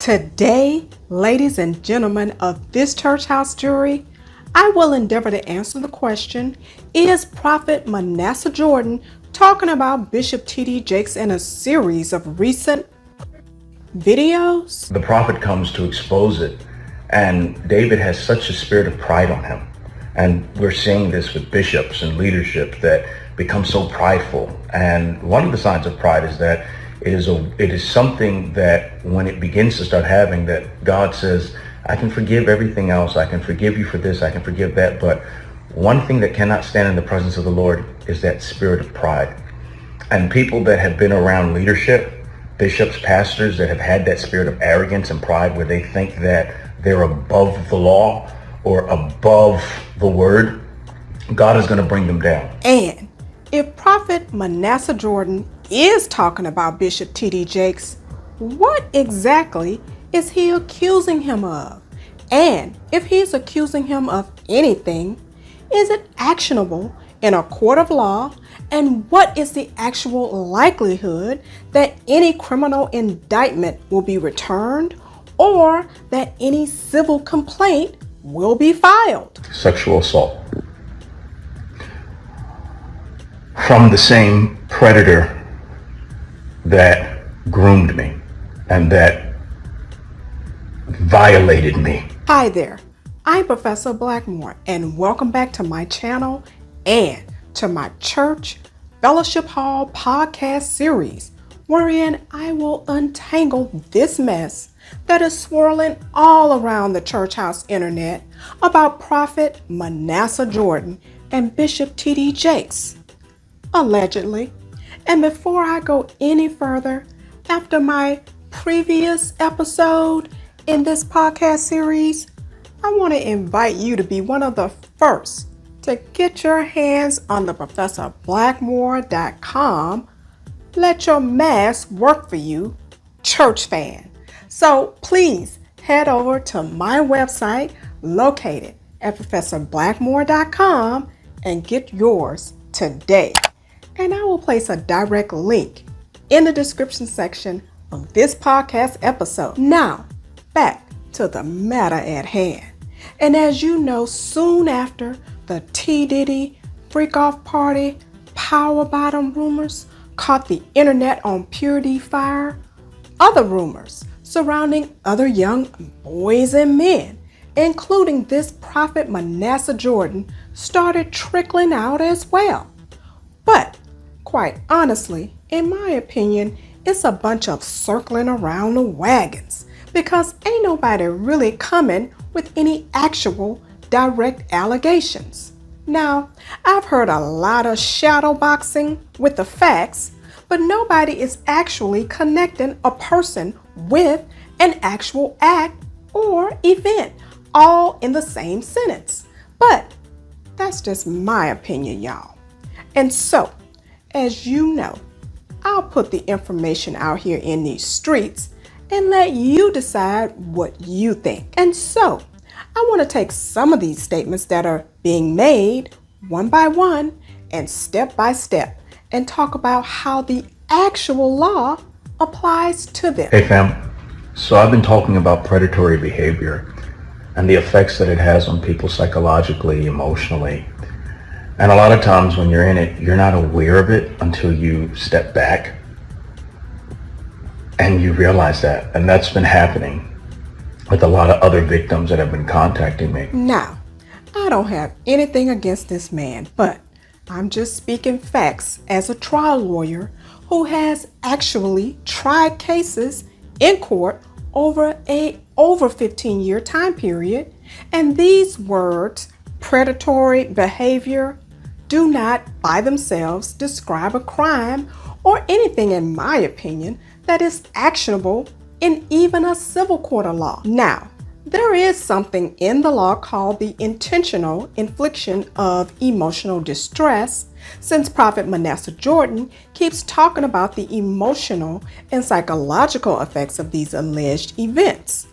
Today, ladies and gentlemen of this church house jury, I will endeavor to answer the question, is Prophet Manasseh Jordan talking about Bishop T.D. Jakes in a series of recent videos? The prophet comes to expose it, and David has such a spirit of pride on him. And we're seeing this with bishops and leadership that become so prideful. And one of the signs of pride is that it is something that when it begins to start having that, God says, I can forgive everything else. I can forgive you for this. I can forgive that. But one thing that cannot stand in the presence of the Lord is that spirit of pride. And people that have been around leadership, bishops, pastors that have had that spirit of arrogance and pride where they think that they're above the law or above the word, God is going to bring them down. And if Prophet Manasseh Jordan is talking about Bishop T.D. Jakes, what exactly is he accusing him of? And if he's accusing him of anything, is it actionable in a court of law? And what is the actual likelihood that any criminal indictment will be returned or that any civil complaint will be filed? Sexual assault from the same predator that groomed me and that violated me. Hi there, I'm Professor Blackmore, and welcome back to my channel and to my church fellowship hall podcast series, wherein I will untangle this mess that is swirling all around the church house internet about Prophet Manasseh Jordan and Bishop T.D. Jakes, allegedly. And before I go any further, after my previous episode in this podcast series, I want to invite you to be one of the first to get your hands on the ProfessorBlackmore.com Let Your Mask Work For You church fan. So please head over to my website located at ProfessorBlackmore.com and get yours today. And I will place a direct link in the description section of this podcast episode. Now, back to the matter at hand. And as you know, soon after the T. Diddy freak-off party power bottom rumors caught the internet on purity fire, other rumors surrounding other young boys and men, including this Prophet Manasseh Jordan, started trickling out as well. But quite honestly, in my opinion, it's a bunch of circling around the wagons because ain't nobody really coming with any actual direct allegations. Now, I've heard a lot of shadow boxing with the facts, but nobody is actually connecting a person with an actual act or event, all in the same sentence. But that's just my opinion, y'all. And so, as you know, I'll put the information out here in these streets and let you decide what you think. And so, I want to take some of these statements that are being made one by one and step by step and talk about how the actual law applies to them. Hey fam, so I've been talking about predatory behavior and the effects that it has on people psychologically, emotionally. And a lot of times when you're in it, you're not aware of it until you step back and you realize that. And that's been happening with a lot of other victims that have been contacting me. Now, I don't have anything against this man, but I'm just speaking facts as a trial lawyer who has actually tried cases in court over 15-year time period. And these words, predatory behavior, do not by themselves describe a crime or anything, in my opinion, that is actionable in even a civil court of law. Now, there is something in the law called the intentional infliction of emotional distress, since Prophet Manasseh Jordan keeps talking about the emotional and psychological effects of these alleged events.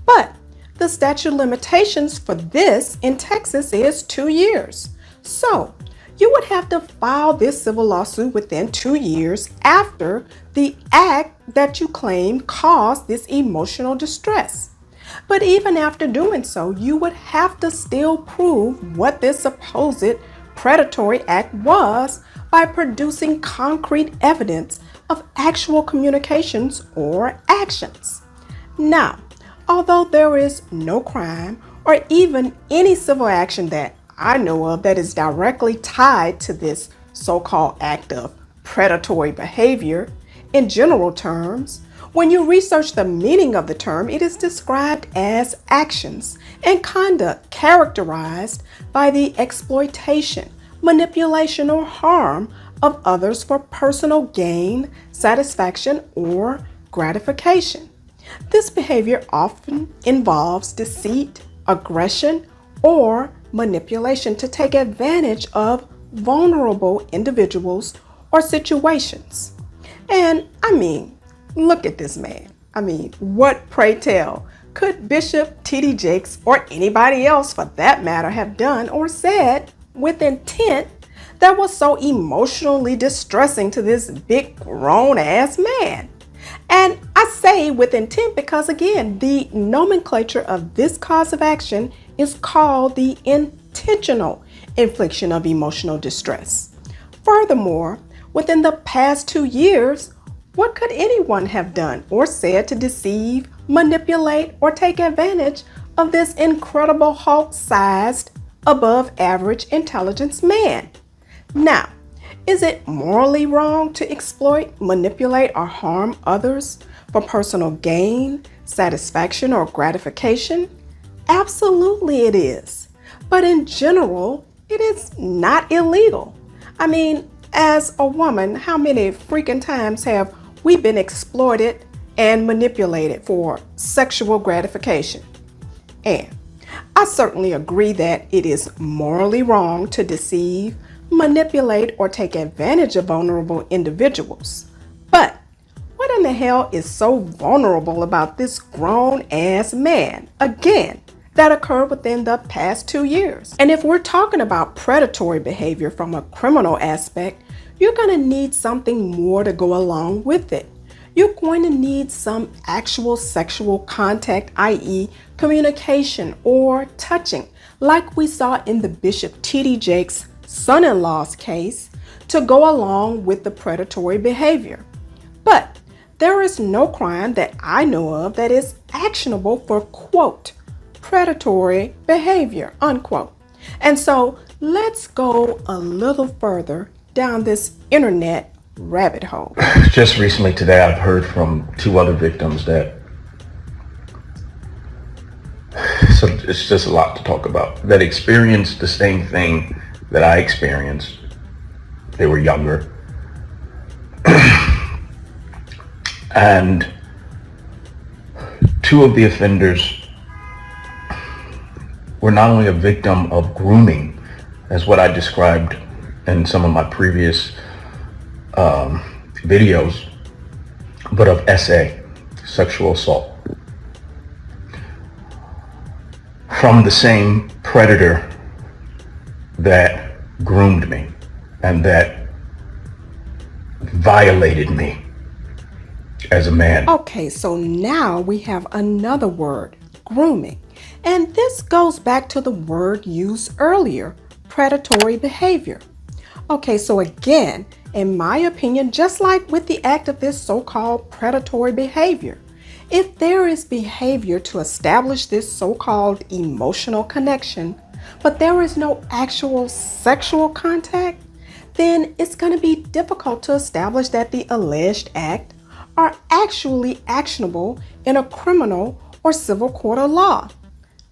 But the statute of limitations for this in Texas is 2 years. So you would have to file this civil lawsuit within 2 years after the act that you claim caused this emotional distress. But even after doing so, you would have to still prove what this supposed predatory act was by producing concrete evidence of actual communications or actions. Now, although there is no crime or even any civil action that I know of that is directly tied to this so-called act of predatory behavior, in general terms, when you research the meaning of the term, it is described as actions and conduct characterized by the exploitation, manipulation, or harm of others for personal gain, satisfaction, or gratification. This behavior often involves deceit, aggression, or manipulation to take advantage of vulnerable individuals or situations. And look at this man. What, pray tell, could Bishop T.D. Jakes or anybody else for that matter have done or said with intent that was so emotionally distressing to this big grown ass man? And I say with intent because, again, the nomenclature of this cause of action is called the intentional infliction of emotional distress. Furthermore, within the past 2 years, what could anyone have done or said to deceive, manipulate, or take advantage of this incredible Hulk-sized, above-average intelligence man? Now, is it morally wrong to exploit, manipulate, or harm others for personal gain, satisfaction, or gratification? Absolutely it is. But in general, it is not illegal. As a woman, how many freaking times have we been exploited and manipulated for sexual gratification? And I certainly agree that it is morally wrong to deceive, manipulate, or take advantage of vulnerable individuals. But what in the hell is so vulnerable about this grown-ass man, again, that occurred within the past 2 years? And if we're talking about predatory behavior from a criminal aspect, you're going to need something more to go along with it. You're going to need some actual sexual contact, i.e. communication or touching, like we saw in the Bishop T.D. Jakes' son-in-law's case, to go along with the predatory behavior. But there is no crime that I know of that is actionable for, quote, predatory behavior, unquote. And so let's go a little further down this internet rabbit hole. Just recently today, I've heard from 2 other victims so it's just a lot to talk about, that experienced the same thing that I experienced. They were younger. And 2 of the offenders were not only a victim of grooming, as what I described in some of my previous videos, but of SA, sexual assault, from the same predator that groomed me and that violated me as a man. Okay, so now we have another word, grooming. And this goes back to the word used earlier, predatory behavior. Okay, so again, in my opinion, just like with the act of this so-called predatory behavior, if there is behavior to establish this so-called emotional connection, but there is no actual sexual contact, then it's going to be difficult to establish that the alleged act are actually actionable in a criminal or civil court of law.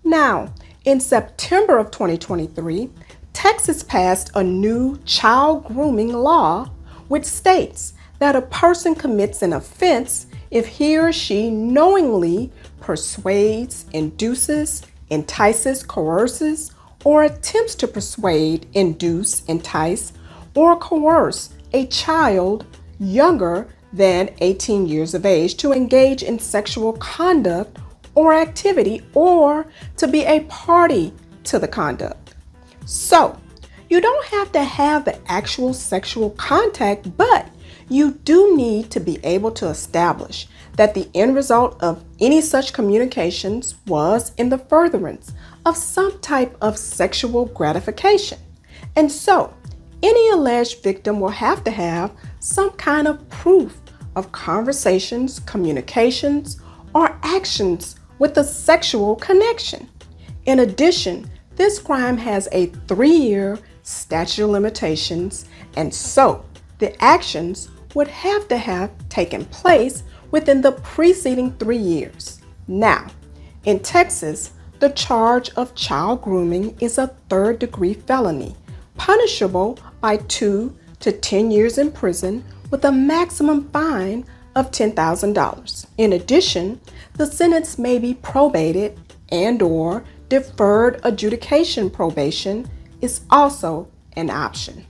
Now, in September of 2023, Texas passed a new child grooming law which states that a person commits an offense if he or she knowingly persuades, induces, entices, coerces, or attempts to persuade, induce, entice, or coerce a child younger than 18 years of age to engage in sexual conduct or activity or to be a party to the conduct. So, you don't have to have the actual sexual contact, but You do need to be able to establish that the end result of any such communications was in the furtherance of some type of sexual gratification. And so, any alleged victim will have to have some kind of proof of conversations, communications, or actions with a sexual connection. In addition, this crime has a 3-year statute of limitations, and so the actions would have to have taken place within the preceding 3 years. Now, in Texas, the charge of child grooming is a third-degree felony, punishable by 2 to 10 years in prison with a maximum fine of $10,000. In addition, the sentence may be probated and/or deferred adjudication probation is also an option.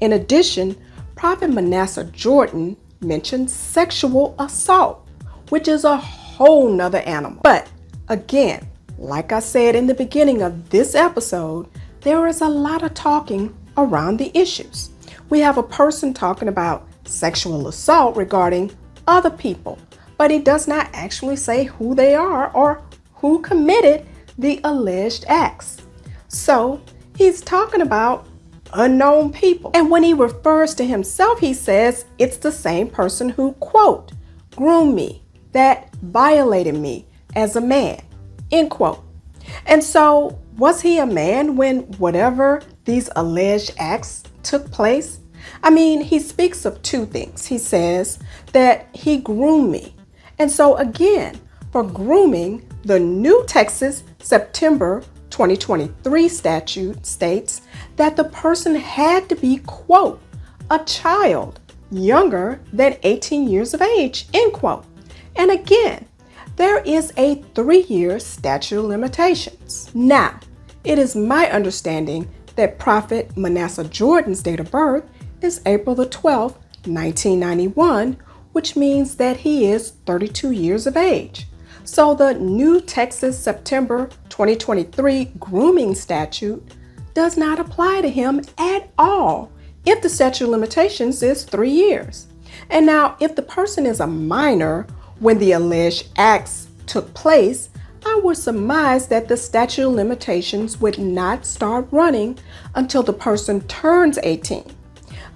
In addition, Prophet Manasseh Jordan mentioned sexual assault, which is a whole nother animal. But again, like I said in the beginning of this episode, there is a lot of talking around the issues. We have a person talking about sexual assault regarding other people, but he does not actually say who they are or who committed the alleged acts. So he's talking about unknown people. And when he refers to himself, he says it's the same person who, quote, groomed me, that violated me as a man, end quote. And so was he a man when whatever these alleged acts took place? I mean, he speaks of 2 things. He says that he groomed me. And so again, for grooming, the new Texas September 2023 statute states that the person had to be, quote, a child younger than 18 years of age, end quote. And again, there is a 3-year statute of limitations. Now, it is my understanding that Prophet Manasseh Jordan's date of birth is April the 12th, 1991, which means that he is 32 years of age. So the new Texas September 2023 grooming statute does not apply to him at all if the statute of limitations is 3 years. And now, if the person is a minor when the alleged acts took place, I would surmise that the statute of limitations would not start running until the person turns 18.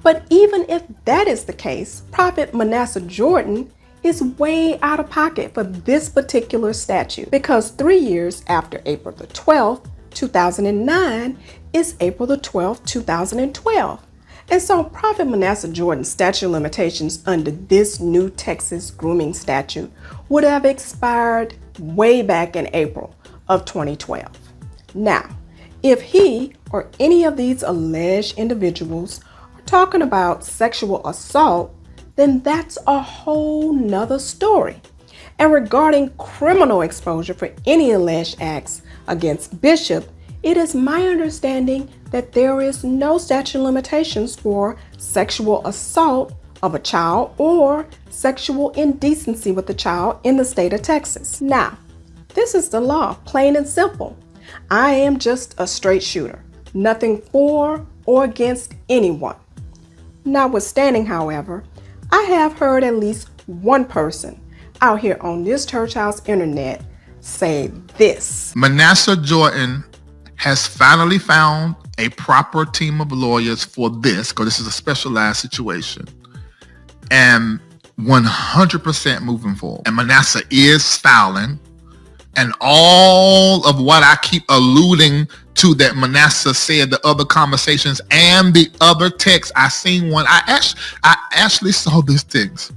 But even if that is the case, Prophet Manasseh Jordan is way out of pocket for this particular statute because 3 years after April the 12th, 2009 is April the 12th, 2012. And so Prophet Manasseh Jordan's statute of limitations under this new Texas grooming statute would have expired way back in April of 2012. Now, if he or any of these alleged individuals are talking about sexual assault, then that's a whole nother story. And regarding criminal exposure for any alleged acts against Bishop, it is my understanding that there is no statute of limitations for sexual assault of a child or sexual indecency with a child in the state of Texas. Now, this is the law, plain and simple. I am just a straight shooter, nothing for or against anyone. Notwithstanding, however, I have heard at least one person out here on this church house internet say this. Manasseh Jordan has finally found a proper team of lawyers for this, because this is a specialized situation, and 100% moving forward. And Manasseh is fouling, and all of what I keep alluding to that Manasseh said, the other conversations and the other texts, I seen one. I actually saw this text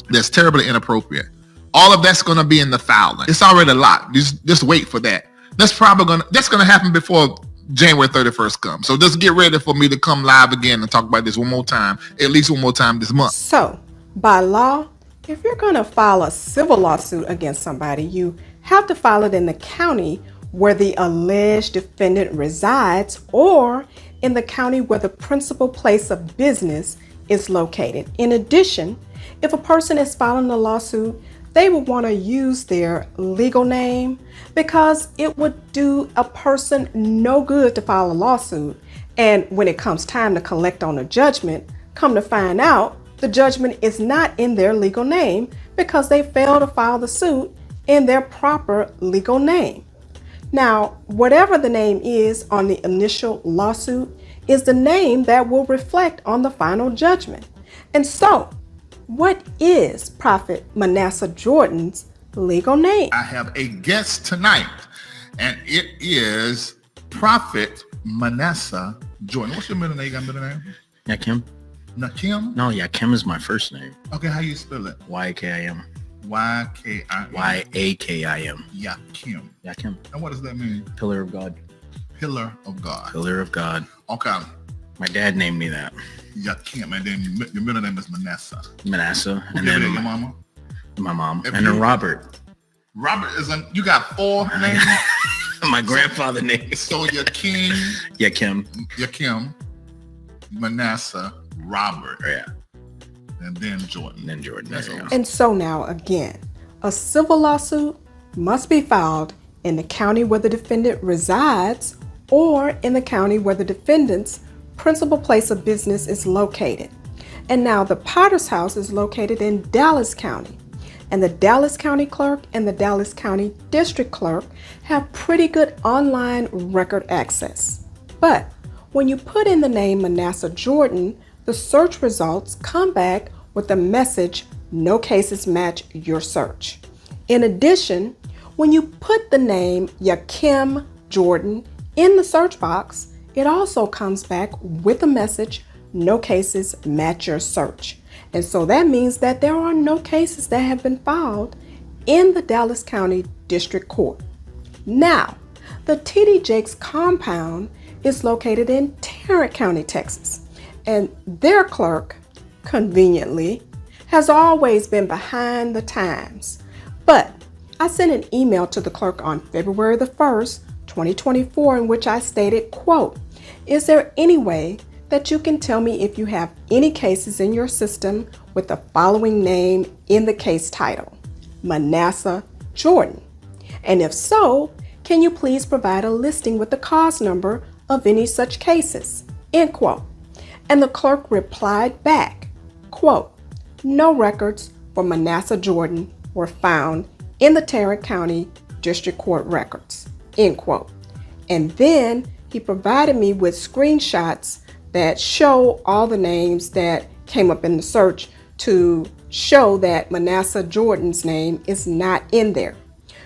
that's terribly inappropriate. All of that's going to be in the filing. It's already a lot. Just wait for that. That's gonna happen before January 31st comes. So just get ready for me to come live again and talk about this one more time, at least one more time this month. So, by law, if you're going to file a civil lawsuit against somebody, you have to file it in the county where the alleged defendant resides or in the county where the principal place of business is located. In addition, if a person is filing a lawsuit, they would want to use their legal name because it would do a person no good to file a lawsuit. And when it comes time to collect on a judgment, come to find out the judgment is not in their legal name because they failed to file the suit in their proper legal name. Now, whatever the name is on the initial lawsuit is the name that will reflect on the final judgment. And so, what is Prophet Manasseh Jordan's legal name? I have a guest tonight, and it is Prophet Manasseh Jordan. What's your middle name? You got a middle name? Yakim? Nakim? No, Yakim is my first name. Okay, how you spell it? Y-A-K-I-M. Y-K-I-M. Y-A-K-I-M. Yakim. Yakim. And what does that mean? Pillar of God. Pillar of God. Pillar of God. Okay. My dad named me that. Yakim, and then your middle name is Manasseh. Manasseh. And And then then your mama? my mom. If And then you- Robert. Robert you got 4 names? My grandfather named. So Yakim, Yakim. Manasseh, Robert, Yeah. and then Jordan. And then Jordan. That's There you all. go. And so now again, a civil lawsuit must be filed in the county where the defendant resides or in the county where the defendant's principal place of business is located. And now the Potter's house is located in Dallas County. And the Dallas County Clerk and the Dallas County District Clerk have pretty good online record access. But when you put in the name Manasseh Jordan, the search results come back with the message, "No cases match your search." In addition, when you put the name Yakim Jordan in the search box, it also comes back with a message, "No cases match your search." And so that means that there are no cases that have been filed in the Dallas County District Court. Now, the T.D. Jakes compound is located in Tarrant County, Texas, and their clerk, conveniently, has always been behind the times. But I sent an email to the clerk on February the 1st, 2024, in which I stated, quote, "Is there any way that you can tell me if you have any cases in your system with the following name in the case title, Manasseh Jordan? And if so, can you please provide a listing with the cause number of any such cases?" End quote. And the clerk replied back, quote, "No records for Manasseh Jordan were found in the Tarrant County District Court records." End quote. And then he provided me with screenshots that show all the names that came up in the search to show that Manasseh Jordan's name is not in there.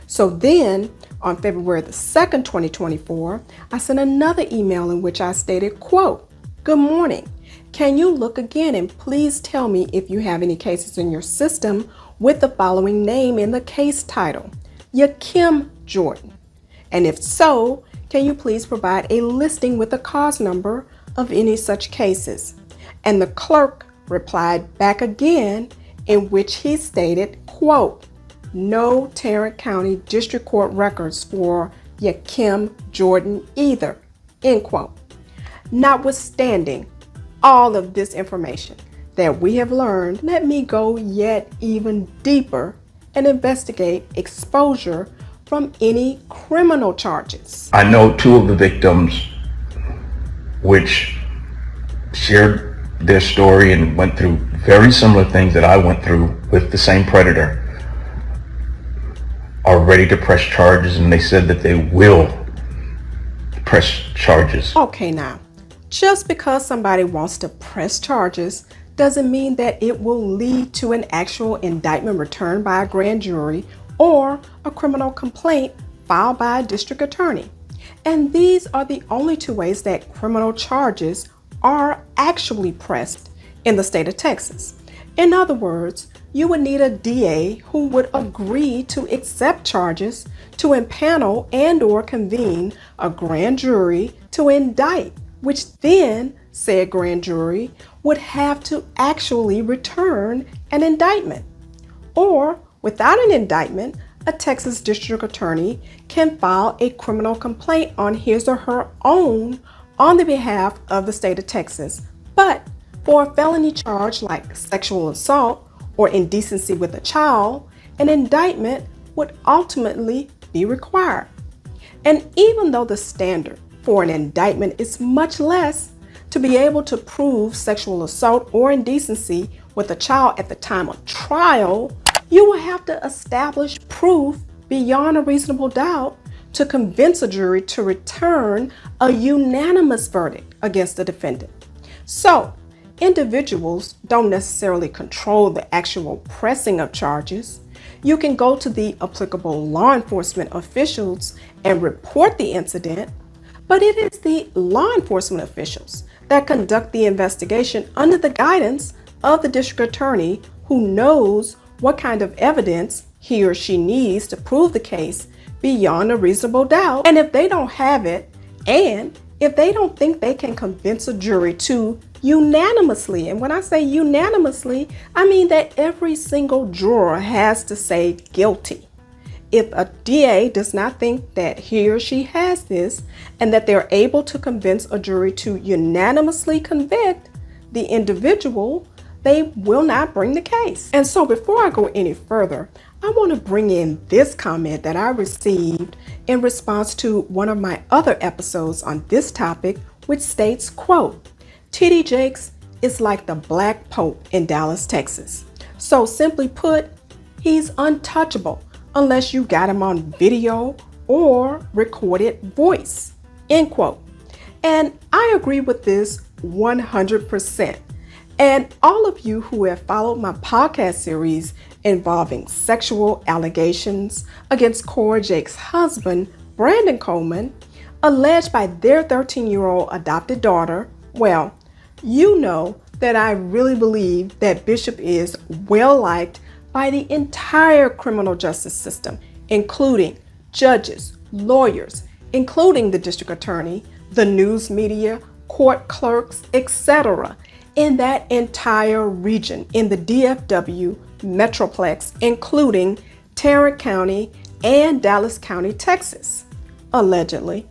So then on February the 2nd, 2024, I sent another email in which I stated, quote, "Good morning. Can you look again and please tell me if you have any cases in your system with the following name in the case title, Yakim Jordan? And if so, can you please provide a listing with the cause number of any such cases?" And the clerk replied back again, in which he stated, quote, "No Tarrant County District Court records for Yakim Jordan either." End quote. Notwithstanding all of this information that we have learned, let me go yet even deeper and investigate exposure from any criminal charges. I know 2 of the victims which shared their story and went through very similar things that I went through with the same predator, are ready to press charges, and they said that they will press charges. Okay, now, just because somebody wants to press charges doesn't mean that it will lead to an actual indictment returned by a grand jury or a criminal complaint filed by a district attorney. And these are the only 2 ways that criminal charges are actually pressed in the state of Texas. In other words, you would need a DA who would agree to accept charges, to impanel and or convene a grand jury to indict, which then said grand jury would have to actually return an indictment. Or without an indictment, a Texas district attorney can file a criminal complaint on his or her own on the behalf of the state of Texas. But for a felony charge like sexual assault or indecency with a child, an indictment would ultimately be required. And even though the standard for an indictment is much less, to be able to prove sexual assault or indecency with a child at the time of trial, you will have to establish proof beyond a reasonable doubt to convince a jury to return a unanimous verdict against the defendant. So, individuals don't necessarily control the actual pressing of charges. You can go to the applicable law enforcement officials and report the incident, but it is the law enforcement officials that conduct the investigation under the guidance of the district attorney, who knows what kind of evidence he or she needs to prove the case beyond a reasonable doubt. And if they don't have it, and if they don't think they can convince a jury to unanimously, and when I say unanimously, I mean that every single juror has to say guilty. If a DA does not think that he or she has this, and that they're able to convince a jury to unanimously convict the individual, they will not bring the case. And so before I go any further, I want to bring in this comment that I received in response to one of my other episodes on this topic, which states, quote, "T.D. Jakes is like the Black Pope in Dallas, Texas. So simply put, he's untouchable unless you got him on video or recorded voice," end quote. And I agree with this 100%. And all of you who have followed my podcast series involving sexual allegations against Cora Jake's husband, Brandon Coleman, alleged by their 13-year-old adopted daughter, well, you know that I really believe that Bishop is well liked by the entire criminal justice system, including judges, lawyers, including the district attorney, the news media, court clerks, etc., in that entire region in the DFW Metroplex, including Tarrant County and Dallas County, Texas, allegedly.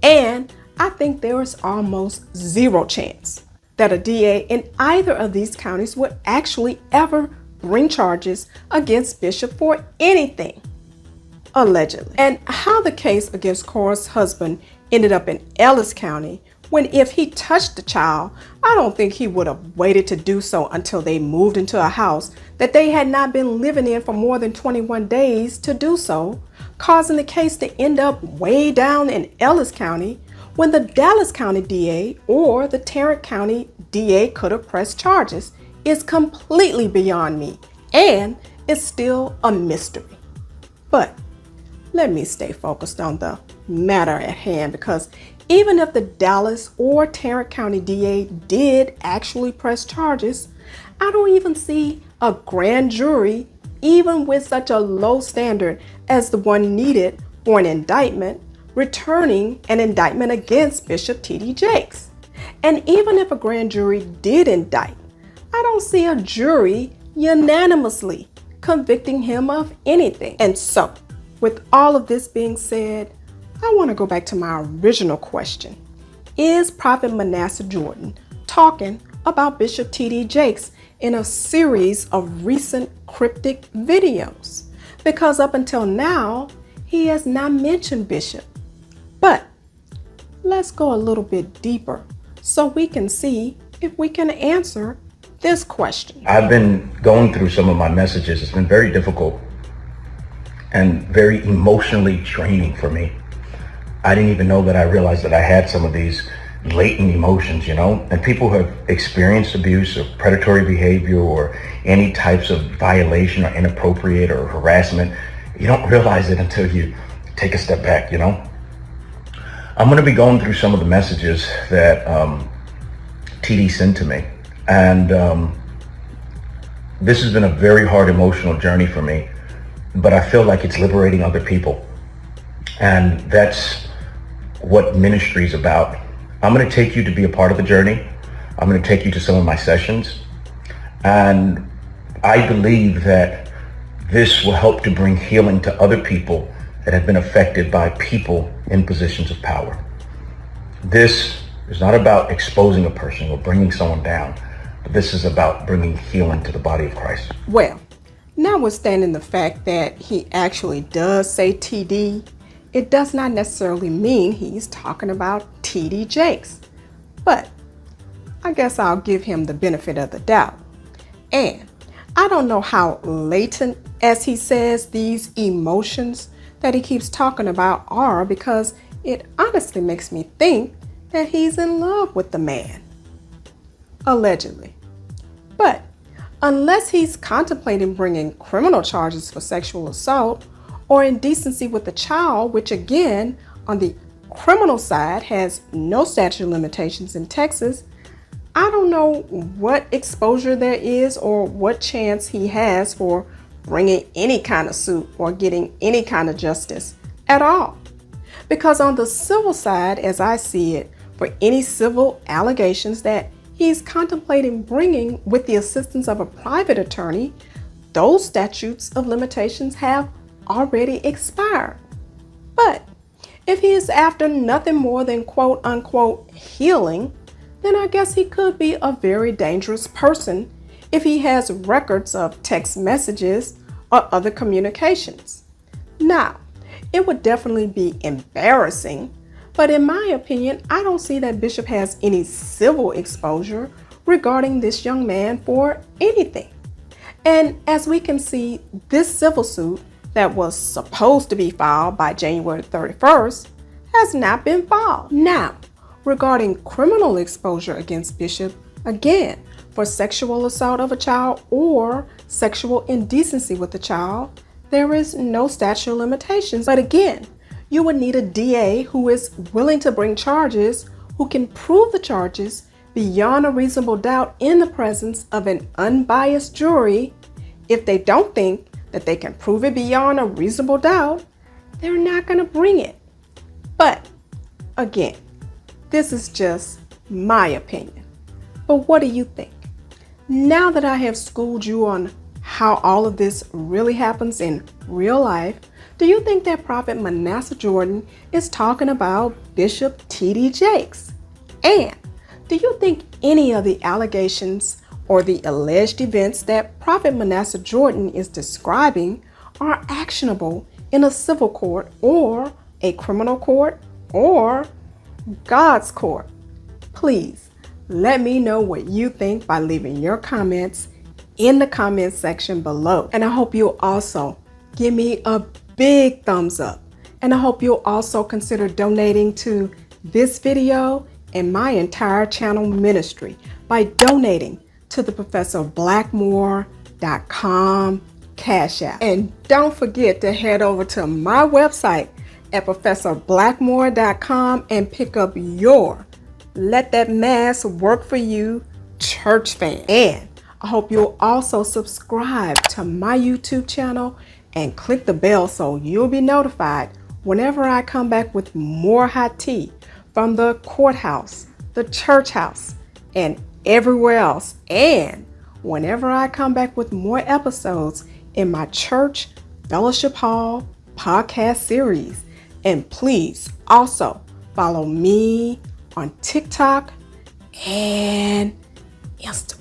And I think there is almost zero chance that a DA in either of these counties would actually ever bring charges against Bishop for anything, allegedly. And how the case against Cora's husband ended up in Ellis County, when if he touched the child, I don't think he would have waited to do so until they moved into a house that they had not been living in for more than 21 days to do so, causing the case to end up way down in Ellis County when the Dallas County DA or the Tarrant County DA could have pressed charges, is completely beyond me, and it's still a mystery. But let me stay focused on the matter at hand, because even if the Dallas or Tarrant County DA did actually press charges, I don't even see a grand jury, even with such a low standard as the one needed for an indictment, returning an indictment against Bishop T.D. Jakes. And even if a grand jury did indict, I don't see a jury unanimously convicting him of anything. And so, with all of this being said, I want to go back to my original question. Is Prophet Manasseh Jordan talking about Bishop T.D. Jakes in a series of recent cryptic videos? Because up until now, he has not mentioned Bishop. But let's go a little bit deeper so we can see if we can answer this question. I've been going through some of my messages. It's been very difficult and very emotionally draining for me. I didn't even know that I realized that I had some of these latent emotions, you know, and people who have experienced abuse or predatory behavior or any types of violation or inappropriate or harassment, you don't realize it until you take a step back, you know. I'm going to be going through some of the messages that TD sent to me, and this has been a very hard emotional journey for me, but I feel like it's liberating other people, and that's what ministry is about. I'm going to take you to be a part of the journey. I'm going to take you to some of my sessions, and I believe that this will help to bring healing to other people that have been affected by people in positions of power. This is not about exposing a person or bringing someone down, but this is about bringing healing to the body of Christ. Well, notwithstanding the fact that he actually does say TD, it does not necessarily mean he's talking about T.D. Jakes. But I guess I'll give him the benefit of the doubt. And I don't know how latent, as he says, these emotions that he keeps talking about are, because it honestly makes me think that he's in love with the man. Allegedly. But unless he's contemplating bringing criminal charges for sexual assault or indecency with a child, which again, on the criminal side, has no statute of limitations in Texas, I don't know what exposure there is or what chance he has for bringing any kind of suit or getting any kind of justice at all. Because on the civil side, as I see it, for any civil allegations that he's contemplating bringing with the assistance of a private attorney, those statutes of limitations have already expired. But if he is after nothing more than quote unquote healing, then I guess he could be a very dangerous person if he has records of text messages or other communications. Now, it would definitely be embarrassing, but in my opinion, I don't see that Bishop has any civil exposure regarding this young man for anything. And as we can see, this civil suit that was supposed to be filed by January 31st has not been filed. Now, regarding criminal exposure against Bishop, again, for sexual assault of a child or sexual indecency with a child, there is no statute of limitations. But again, you would need a DA who is willing to bring charges, who can prove the charges beyond a reasonable doubt in the presence of an unbiased jury. If they don't think that they can prove it beyond a reasonable doubt, they're not going to bring it. But again, this is just my opinion. But what do you think? Now that I have schooled you on how all of this really happens in real life, do you think that Prophet Manasseh Jordan is talking about Bishop T.D. Jakes? And do you think any of the allegations or the alleged events that Prophet Manasseh Jordan is describing are actionable in a civil court or a criminal court or God's court? Please let me know what you think by leaving your comments in the comment section below. And I hope you'll also give me a big thumbs up. And I hope you'll also consider donating to this video and my entire channel ministry by donating to the ProfessorBlackmore.com Cash App. And don't forget to head over to my website at ProfessorBlackmore.com and pick up your Let That Mass Work For You church fan. And I hope you'll also subscribe to my YouTube channel and click the bell so you'll be notified whenever I come back with more hot tea from the courthouse, the church house, and everywhere else. And whenever I come back with more episodes in my church fellowship hall podcast series. And please also follow me on TikTok and Instagram.